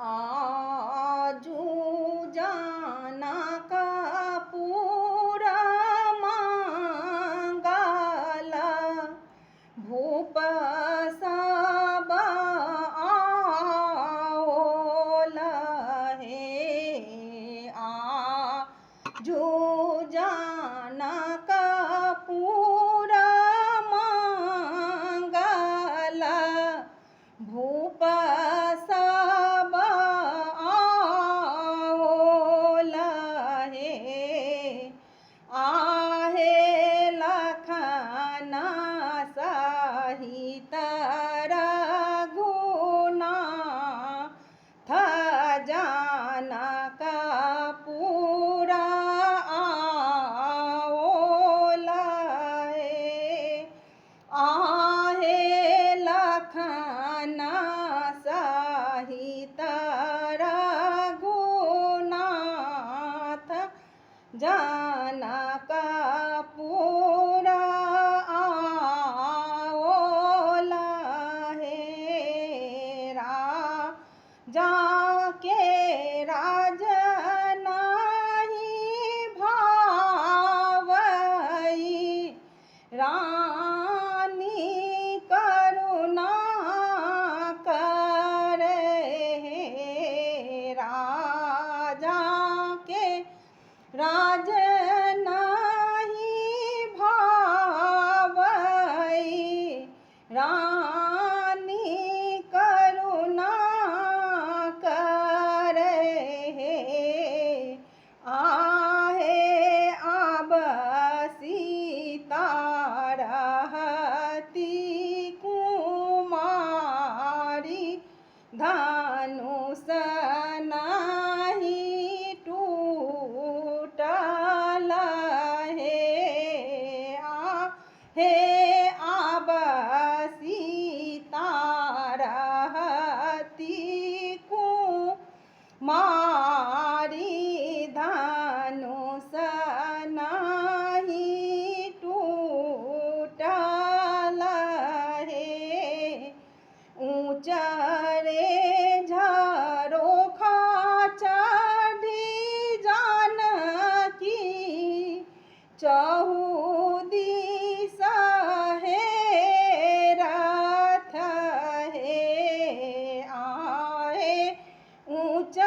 आजू जाना का पूरा मंगला भूप सब आओला है आजू जाना का पूरा मंगला भूप सब आओला है आहे लखना सहित रघुनाथ जाना का पूरा आओला है आहे लखना सहित रघुनाथ जाना का पूरा आओला है जाके राज नाही भावई रानी करुणा करे राजा के राज नाही भावई रानी करुणा करे आहे आब सीता रहती कुमारी धनुष नाही टूटल हे आब सीता रहती कुमारी धनुष नाही टूटल है ऊँच रे झरोखा चढ़ी जानकी चहुदिस है रथ है आए ऊँच